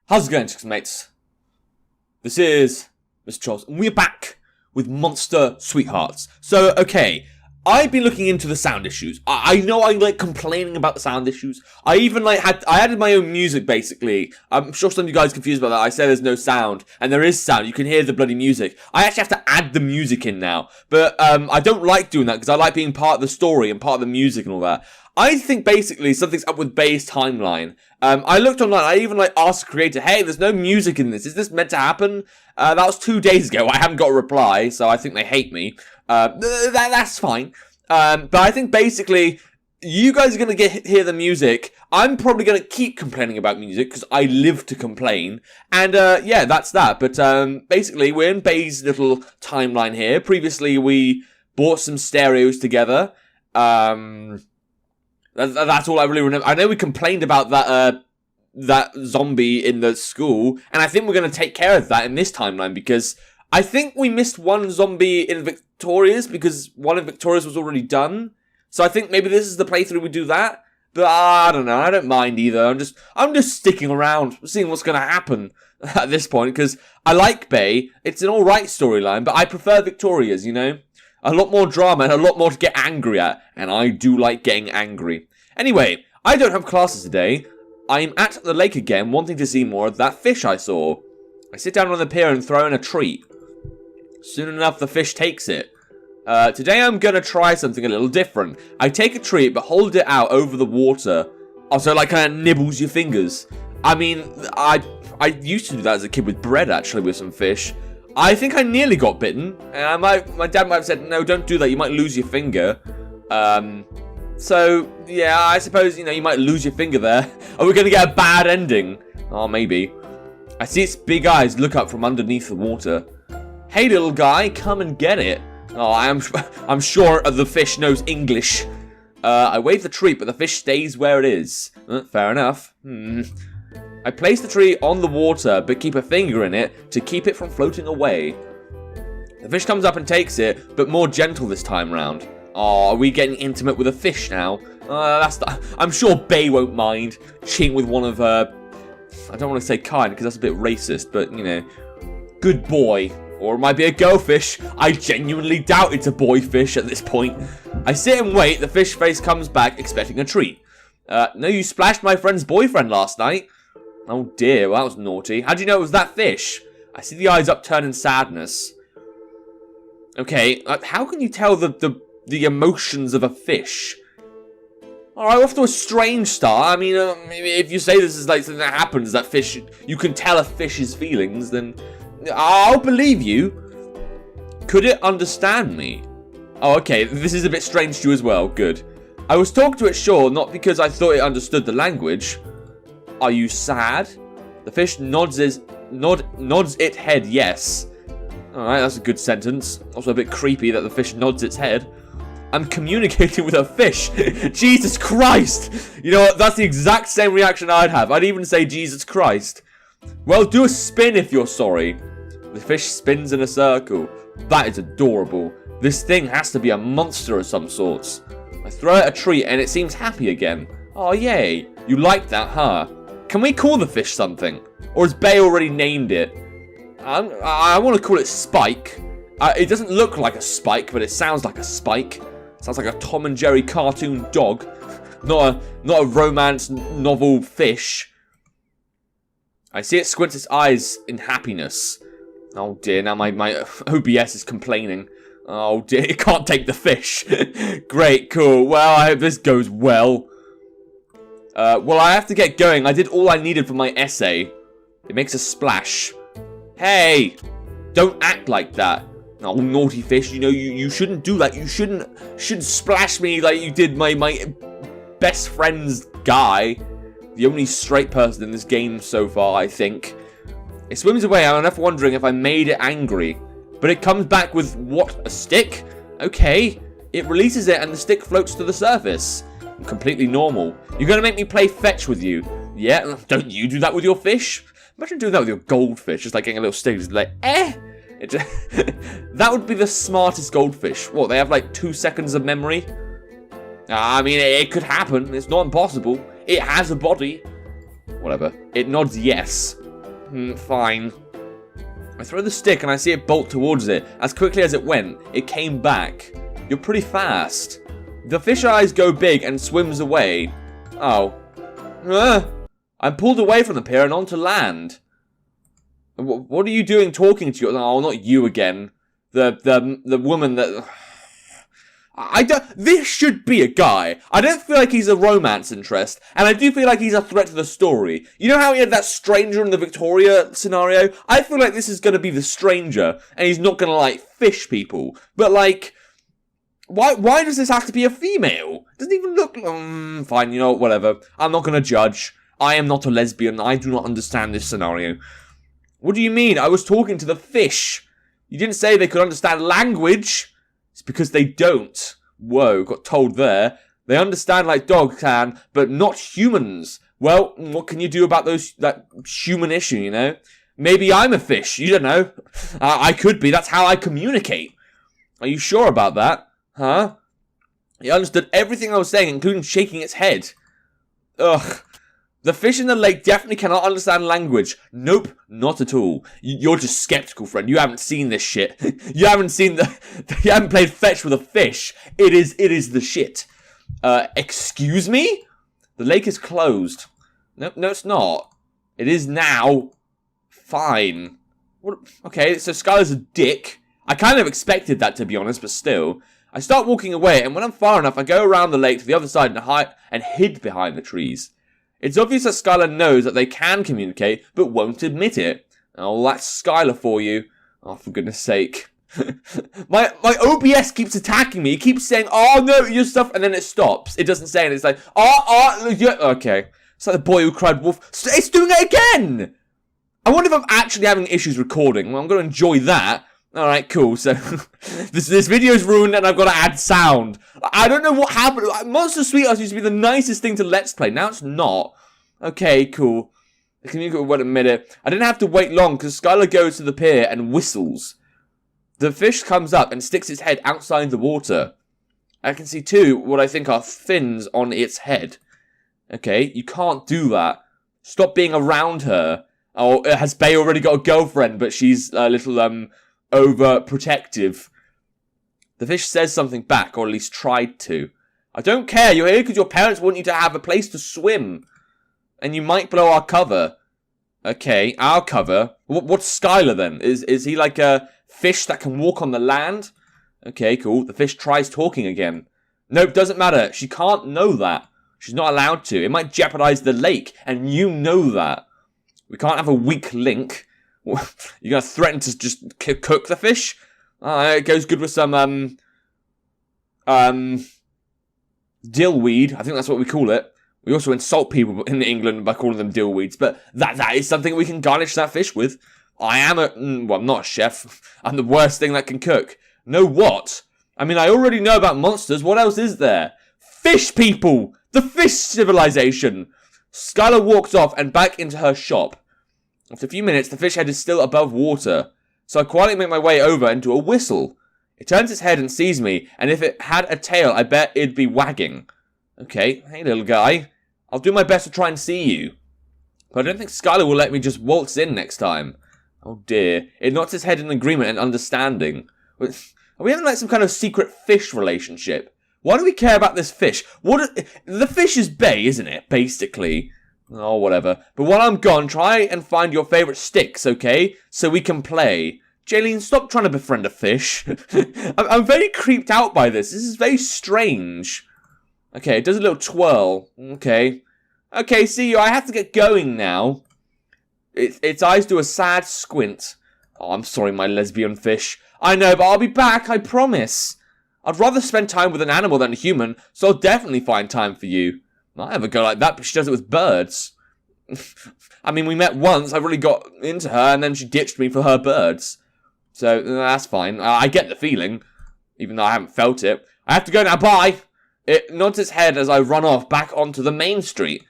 How's it going, mates? This is Mrjacharles, and we're back with Monster Sweethearts. So, okay, I've been looking into the sound issues. I know I like complaining about the sound issues. I even I added my own music, basically. I'm sure some of you guys are confused about that. I say there's no sound, and there is sound. You can hear the bloody music. I actually have to add the music in now, but I don't like doing that because I like being part of the story and part of the music and all that. I think basically something's up with Bay's timeline. I looked online, I even asked the creator, hey, there's no music in this. Is this meant to happen? That was 2 days ago. I haven't got a reply, so I think they hate me. That's fine. But I think basically, you guys are going to hear the music. I'm probably going to keep complaining about music because I live to complain. And yeah, that's that. But basically, we're in Bay's little timeline here. Previously, we bought some stereos together. That's all I really remember. I know we complained about that zombie in the school, and I think we're going to take care of that in this timeline, because I think we missed one zombie in Victoria's, because one of Victoria's was already done. So I think maybe this is the playthrough we do that. But I don't know, I don't mind either. I'm just sticking around, seeing what's going to happen at this point, because I like Bay. It's an alright storyline, but I prefer Victoria's, you know? A lot more drama and a lot more to get angry at, and I do like getting angry. Anyway, I don't have classes today. I'm at the lake again, wanting to see more of that fish I saw. I sit down on the pier and throw in a treat. Soon enough, the fish takes it. Today I'm gonna try something a little different. I take a treat, but hold it out over the water. Also, kind of nibbles your fingers. I mean, I used to do that as a kid with bread, actually, with some fish. I think I nearly got bitten. My dad might have said, no, don't do that, you might lose your finger. So, yeah, I suppose, you might lose your finger there. Are we going to get a bad ending? Oh, maybe. I see its big eyes look up from underneath the water. Hey, little guy, come and get it. Oh, I'm sure the fish knows English. I wave the treat, but the fish stays where it is. Fair enough. I place the tree on the water, but keep a finger in it to keep it from floating away. The fish comes up and takes it, but more gentle this time round. Oh, are we getting intimate with a fish now? I'm sure Bay won't mind cheating with one of her... I don't want to say kind, because that's a bit racist, but, good boy. Or it might be a girl fish. I genuinely doubt it's a boy fish at this point. I sit and wait. The fish face comes back, expecting a treat. No, you splashed my friend's boyfriend last night. Oh dear, well that was naughty. How do you know it was that fish? I see the eyes upturn in sadness. Okay, how can you tell the emotions of a fish? Alright, off to a strange start. I mean, if you say this is something that happens, that fish, you can tell a fish's feelings, then I'll believe you. Could it understand me? Oh, okay, this is a bit strange to you as well. Good. I was talking to it, sure, not because I thought it understood the language. Are you sad? The fish nods its head yes. Alright, that's a good sentence. Also a bit creepy that the fish nods its head. I'm communicating with a fish. Jesus Christ! You know what? That's the exact same reaction I'd have. I'd even say Jesus Christ. Well, do a spin if you're sorry. The fish spins in a circle. That is adorable. This thing has to be a monster of some sorts. I throw it a treat and it seems happy again. Oh, yay. You like that, huh? Can we call the fish something? Or has Bay already named it? I want to call it Spike. It doesn't look like a spike, but it sounds like a spike. Sounds like a Tom and Jerry cartoon dog. Not a romance novel fish. I see it squints its eyes in happiness. Oh dear, now my OBS is complaining. Oh dear, it can't take the fish. Great, cool. Well, I hope this goes well. Well, I have to get going. I did all I needed for my essay. It makes a splash. Hey! Don't act like that. Oh, naughty fish, you shouldn't do that. You shouldn't splash me like you did my best friend's guy. The only straight person in this game so far, I think. It swims away, I'm left wondering if I made it angry. But it comes back with, what, a stick? Okay. It releases it and the stick floats to the surface. Completely normal. You're going to make me play fetch with you. Yeah, don't you do that with your fish? Imagine doing that with your goldfish, just getting a little stick, just that would be the smartest goldfish. What, they have 2 seconds of memory? I mean, it could happen. It's not impossible. It has a body. Whatever. It nods yes. Fine. I throw the stick and I see it bolt towards it. As quickly as it went, it came back. You're pretty fast. The fish eyes go big and swims away. Oh. I'm pulled away from the pier and onto land. What are you doing talking to you? Oh, not you again. The woman that... This should be a guy. I don't feel like he's a romance interest, and I do feel like he's a threat to the story. You know how he had that stranger in the Victoria scenario? I feel like this is going to be the stranger, and he's not going to, like, fish people. But, like, why does this have to be a female? Doesn't even look... fine, you know, whatever. I'm not going to judge. I am not a lesbian. I do not understand this scenario. What do you mean? I was talking to the fish. You didn't say they could understand language. It's because they don't. Whoa, got told there. They understand like dogs can, but not humans. Well, what can you do about that human issue, you know? Maybe I'm a fish, you don't know. I could be, that's how I communicate. Are you sure about that? Huh? It understood everything I was saying, including shaking its head. Ugh. The fish in the lake definitely cannot understand language. Nope, not at all. You're just skeptical, friend. You haven't seen this shit. You haven't played fetch with a fish. It is the shit. Excuse me? The lake is closed. No, it's not. It is now. Fine. What? Okay, so Skylar's a dick. I kind of expected that, to be honest, but still. I start walking away, and when I'm far enough, I go around the lake to the other side and hid behind the trees. It's obvious that Skylar knows that they can communicate, but won't admit it. Oh, that's Skylar for you. Oh, for goodness sake. my OBS keeps attacking me. It keeps saying, oh, no, your stuff, and then it stops. It doesn't say it. It's like, yeah. Okay. It's like the boy who cried wolf. It's doing it again! I wonder if I'm actually having issues recording. Well, I'm going to enjoy that. Alright, cool. So, this video's ruined and I've got to add sound. I don't know what happened. Monster Sweethearts used to be the nicest thing to Let's Play. Now it's not. Okay, cool. The communicator won't admit it. I didn't have to wait long because Skylar goes to the pier and whistles. The fish comes up and sticks its head outside the water. I can see too what I think are fins on its head. Okay, you can't do that. Stop being around her. Oh, has Bay already got a girlfriend, but she's a little, overprotective. The fish says something back, or at least tried to. I don't care, you're here because your parents want you to have a place to swim. And you might blow our cover. Okay, our cover? What's Skylar then? Is he like a fish that can walk on the land? Okay, cool. The fish tries talking again. Nope, doesn't matter. She can't know that. She's not allowed to. It might jeopardize the lake, and you know that. We can't have a weak link. You're going to threaten to just cook the fish? It goes good with some, dillweed. I think that's what we call it. We also insult people in England by calling them dillweeds, but that is something we can garnish that fish with. I'm not a chef. I'm the worst thing that can cook. No what? I mean, I already know about monsters. What else is there? Fish people! The fish civilization! Skylar walks off and back into her shop. After a few minutes, the fish head is still above water, so I quietly make my way over into a whistle. It turns its head and sees me, and if it had a tail, I bet it'd be wagging. Okay, hey little guy. I'll do my best to try and see you. But I don't think Skylar will let me just waltz in next time. Oh dear. It nods its head in agreement and understanding. Are we having like some kind of secret fish relationship? Why do we care about this fish? The fish is Bay, isn't it? Basically. Oh, whatever. But while I'm gone, try and find your favourite sticks, okay? So we can play. Jaylene, stop trying to befriend a fish. I'm very creeped out by this. This is very strange. Okay, it does a little twirl. Okay. Okay, see you. I have to get going now. Its eyes do a sad squint. Oh, I'm sorry, my lesbian fish. I know, but I'll be back, I promise. I'd rather spend time with an animal than a human, so I'll definitely find time for you. I have a girl like that, but she does it with birds. I mean, we met once, I really got into her, and then she ditched me for her birds. So, that's fine. I get the feeling, even though I haven't felt it. I have to go now, bye! It nods its head as I run off back onto the main street.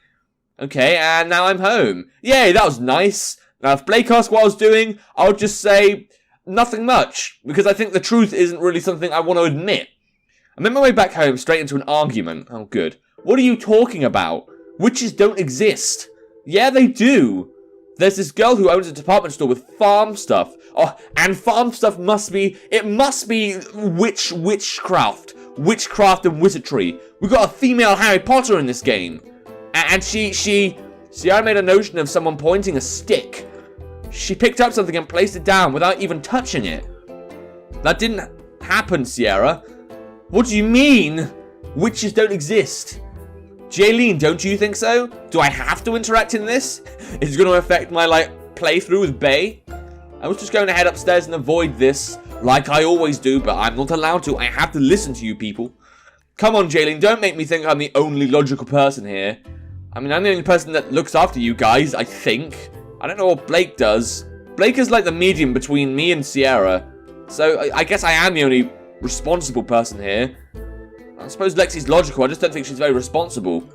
Okay, and now I'm home. Yay, that was nice. Now, if Blake asks what I was doing, I'll just say nothing much, because I think the truth isn't really something I want to admit. I made my way back home straight into an argument. Oh, good. What are you talking about? Witches don't exist. Yeah, they do. There's this girl who owns a department store with farm stuff. Oh, and farm stuff must be witchcraft and wizardry. We've got a female Harry Potter in this game. And Sierra made a notion of someone pointing a stick. She picked up something and placed it down without even touching it. That didn't happen, Sierra. What do you mean? Witches don't exist. Jaylene, don't you think so? Do I have to interact in this? Is it going to affect my, playthrough with Bay? I was just going to head upstairs and avoid this, like I always do, but I'm not allowed to. I have to listen to you people. Come on, Jaylene, don't make me think I'm the only logical person here. I mean, I'm the only person that looks after you guys, I think. I don't know what Blake does. Blake is like the medium between me and Sierra. So, I guess I am the only responsible person here. I suppose Lexi's logical, I just don't think she's very responsible.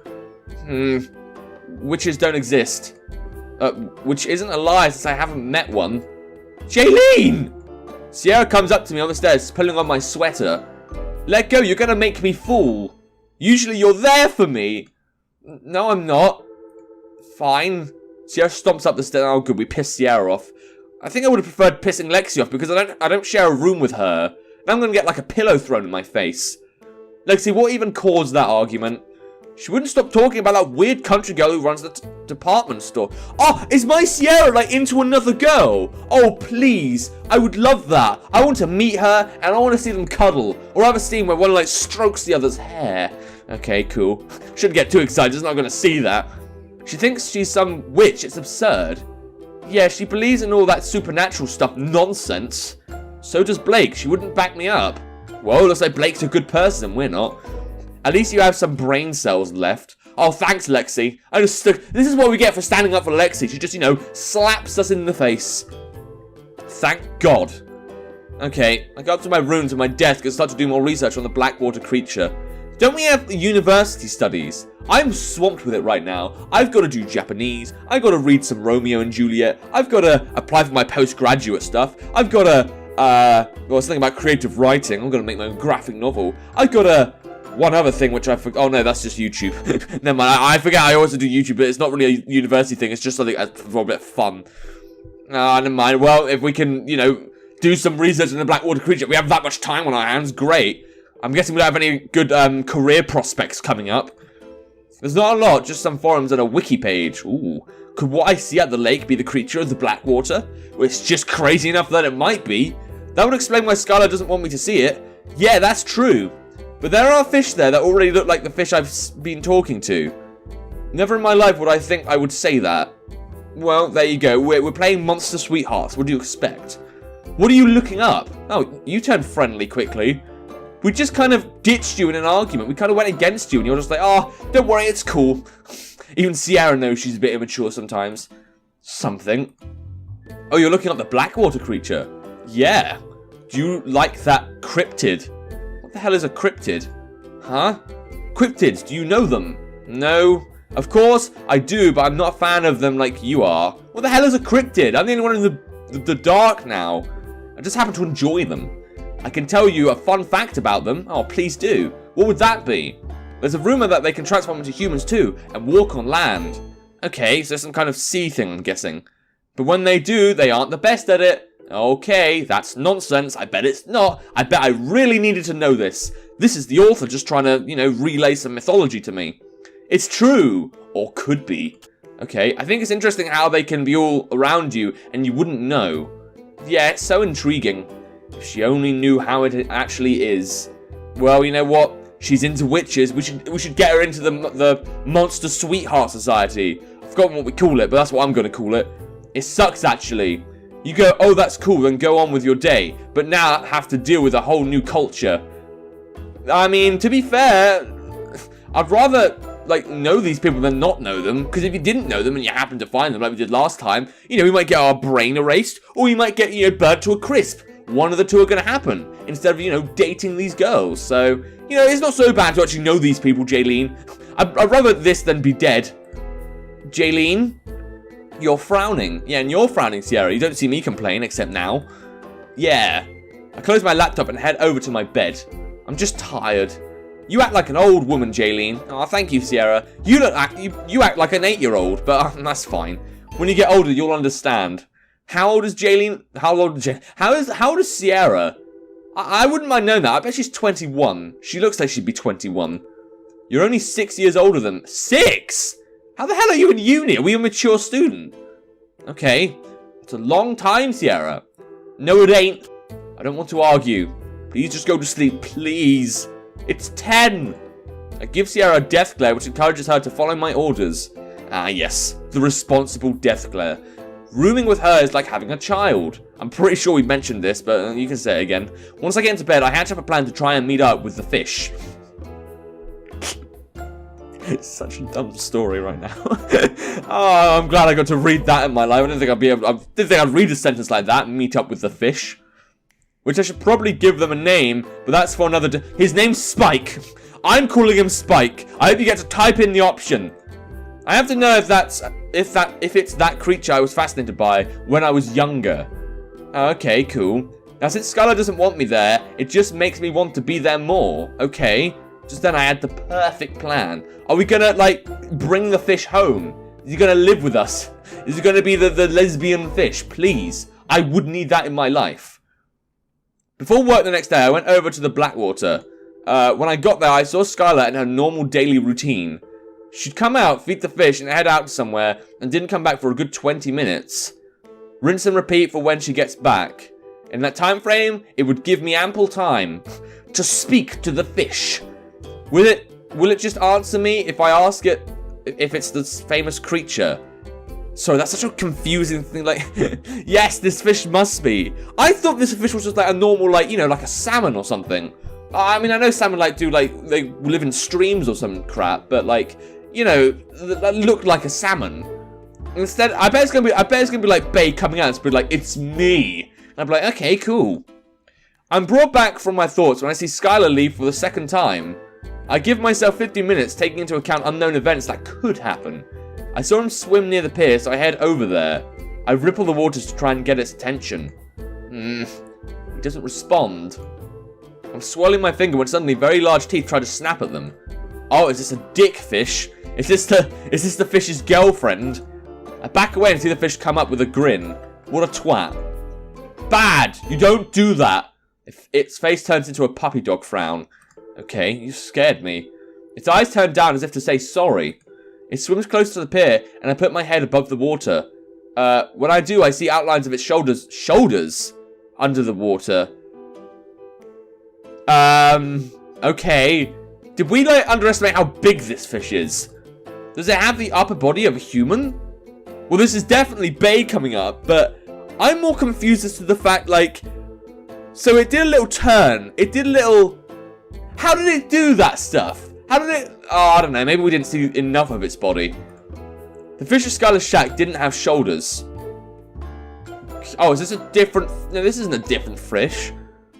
Witches don't exist. Which isn't a lie since I haven't met one. Jaylene! Sierra comes up to me on the stairs, pulling on my sweater. Let go, you're gonna make me fall. Usually you're there for me. No, I'm not. Fine. Sierra stomps up the stairs. Oh, good, we pissed Sierra off. I think I would have preferred pissing Lexi off because I don't share a room with her. Now I'm gonna get like a pillow thrown in my face. Lexi, what even caused that argument? She wouldn't stop talking about that weird country girl who runs the department store. Oh, is my Sierra, into another girl? Oh, please. I would love that. I want to meet her, and I want to see them cuddle. Or have a scene where one, strokes the other's hair. Okay, cool. Shouldn't get too excited. She's not going to see that. She thinks she's some witch. It's absurd. Yeah, she believes in all that supernatural stuff nonsense. So does Blake. She wouldn't back me up. Well, looks like Blake's a good person. We're not. At least you have some brain cells left. Oh, thanks, Lexi. This is what we get for standing up for Lexi. She just, slaps us in the face. Thank God. Okay, I go up to my room, to my desk, and start to do more research on the Blackwater creature. Don't we have university studies? I'm swamped with it right now. I've got to do Japanese. I've got to read some Romeo and Juliet. I've got to apply for my postgraduate stuff. I've got to, something about creative writing. I'm going to make my own graphic novel. I've got to... One other thing which I forgot. Oh no, that's just YouTube. Never mind. I forget I also do YouTube, but it's not really a university thing. It's just something for a bit of fun. Never mind. Well, if we can, do some research on the Blackwater creature, we have that much time on our hands. Great. I'm guessing we don't have any good career prospects coming up. There's not a lot, just some forums and a wiki page. Ooh. Could what I see at the lake be the creature of the Blackwater? Well, it's just crazy enough that it might be. That would explain why Skylar doesn't want me to see it. Yeah, that's true. But there are fish there that already look like the fish I've been talking to. Never in my life would I think I would say that. Well, there you go. We're playing Monster Sweethearts. What do you expect? What are you looking up? Oh, you turned friendly quickly. We just kind of ditched you in an argument. We kind of went against you, and you're just like, oh, don't worry, it's cool. Even Sierra knows she's a bit immature sometimes. Something. Oh, you're looking up the Blackwater creature? Yeah. Do you like that cryptid? What the hell is a cryptid? Huh? Cryptids, do you know them? No. Of course, I do, but I'm not a fan of them like you are. What the hell is a cryptid? I'm the only one in the dark now. I just happen to enjoy them. I can tell you a fun fact about them. Oh, please do. What would that be? There's a rumor that they can transform into humans too, and walk on land. Okay, so some kind of sea thing, I'm guessing. But when they do, they aren't the best at it. Okay, that's nonsense. I bet it's not. I bet I really needed to know this. This is the author just trying to, relay some mythology to me. It's true. Or could be. Okay, I think it's interesting how they can be all around you and you wouldn't know. Yeah, it's so intriguing. If she only knew how it actually is. Well, you know what? She's into witches. We should get her into the Monster Sweetheart Society. I've forgotten what we call it, but that's what I'm going to call it. It sucks, actually. You go, oh, that's cool, then go on with your day. But now have to deal with a whole new culture. I mean, to be fair, I'd rather, know these people than not know them. Because if you didn't know them and you happen to find them like we did last time, we might get our brain erased. Or we might get, burnt to a crisp. One of the two are going to happen. Instead of, dating these girls. So, it's not so bad to actually know these people, Jaylene. I'd rather this than be dead. Jaylene? You're frowning. Yeah, and you're frowning, Sierra. You don't see me complain, except now. Yeah. I close my laptop and head over to my bed. I'm just tired. You act like an old woman, Jaylene. Oh, thank you, Sierra. You act like an 8-year-old, but that's fine. When you get older, you'll understand. How old is Jaylene? How old is Sierra? I wouldn't mind knowing that. I bet she's 21. She looks like she'd be 21. You're only 6 years older than... 6? How the hell are you in uni? Are we a mature student? Okay. It's a long time, Sierra. No, it ain't. I don't want to argue. Please just go to sleep, please. It's 10. I give Sierra a death glare, which encourages her to follow my orders. Ah, yes. The responsible death glare. Rooming with her is like having a child. I'm pretty sure we mentioned this, but you can say it again. Once I get into bed, I hatch up a plan to try and meet up with the fish. It's such a dumb story right now. Oh, I'm glad I got to read that in my life. I didn't think I'd read a sentence like that and meet up with the fish. Which I should probably give them a name, but that's for another his name's Spike. I'm calling him Spike. I hope you get to type in the option. I have to know if it's that creature I was fascinated by when I was younger. Okay, cool. Now since Skylar doesn't want me there, it just makes me want to be there more. Okay. Just then I had the perfect plan. Are we gonna, like, bring the fish home? Is he gonna live with us? Is he gonna be the lesbian fish? Please. I would need that in my life. Before work the next day, I went over to the Blackwater. When I got there, I saw Skylar in her normal daily routine. She'd come out, feed the fish, and head out somewhere, and didn't come back for a good 20 minutes. Rinse and repeat for when she gets back. In that time frame, it would give me ample time to speak to the fish. Will it just answer me if I ask it if it's this famous creature? Sorry, that's such a confusing thing. Like, yes, this fish must be. I thought this fish was just like a normal, like, you know, like a salmon or something. I mean, I know salmon they live in streams or some crap, but like, you know, that looked like a salmon. Instead, I bet it's gonna be like Bay coming out and be like, it's me. And I'd be like, okay, cool. I'm brought back from my thoughts when I see Skylar leave for the second time. I give myself 50 minutes, taking into account unknown events that could happen. I saw him swim near the pier, so I head over there. I ripple the waters to try and get its attention. He doesn't respond. I'm swirling my finger when suddenly very large teeth try to snap at them. Oh, is this a dick fish? Is this the fish's girlfriend? I back away and see the fish come up with a grin. What a twat. Bad! You don't do that! Its face turns into a puppy dog frown. Okay, you scared me. Its eyes turn down as if to say sorry. It swims close to the pier, and I put my head above the water. When I do, I see outlines of its shoulders under the water. Okay. Did we, like, underestimate how big this fish is? Does it have the upper body of a human? Well, this is definitely Bay coming up, but I'm more confused as to the fact, like... So it did a little turn. It did a little... How did it do that stuff? How did it... Oh, I don't know. Maybe we didn't see enough of its body. The fish of Skylar's shack didn't have shoulders. Oh, is this a different... No, this isn't a different fish.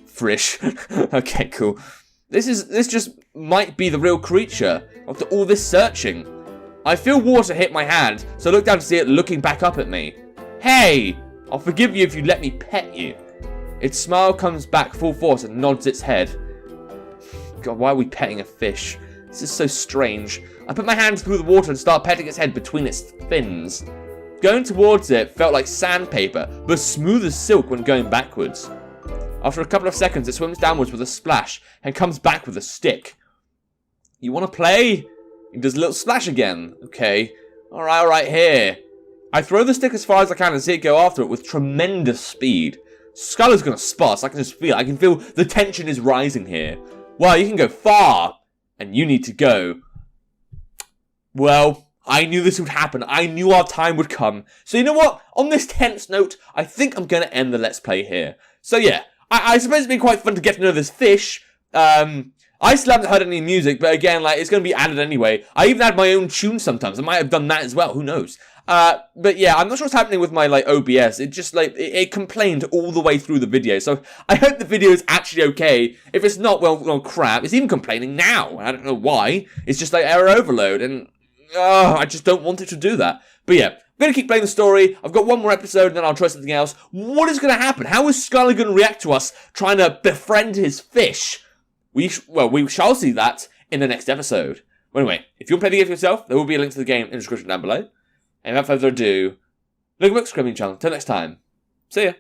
Frish. Okay, cool. This just might be the real creature after all this searching. I feel water hit my hand, so I look down to see it looking back up at me. Hey! I'll forgive you if you let me pet you. Its smile comes back full force and nods its head. God, why are we petting a fish? This is so strange. I put my hand through the water and start petting its head between its fins. Going towards it felt like sandpaper, but smooth as silk when going backwards. After a couple of seconds, it swims downwards with a splash and comes back with a stick. You want to play? It does a little splash again. Okay. Alright, here. I throw the stick as far as I can and see it go after it with tremendous speed. Skylar's gonna spot. I can just feel it. I can feel the tension is rising here. Wow, you can go far. And you need to go. Well, I knew this would happen. I knew our time would come. So you know what? On this tense note, I think I'm going to end the Let's Play here. So yeah, I suppose it's been quite fun to get to know this fish. I still haven't heard any music, but again, like, it's going to be added anyway. I even add my own tune sometimes. I might have done that as well. Who knows? But yeah, I'm not sure what's happening with my, like, OBS. It just, like, it complained all the way through the video. So I hope the video is actually okay. If it's not, well, crap. It's even complaining now. I don't know why. It's just, like, error overload. And, I just don't want it to do that. But yeah, I'm going to keep playing the story. I've got one more episode, and then I'll try something else. What is going to happen? How is Skylar going to react to us trying to befriend his fish? We shall see that in the next episode. Well, anyway, if you want to play the game for yourself, there will be a link to the game in the description down below. And without further ado, Look at my screaming channel. Till next time. See ya.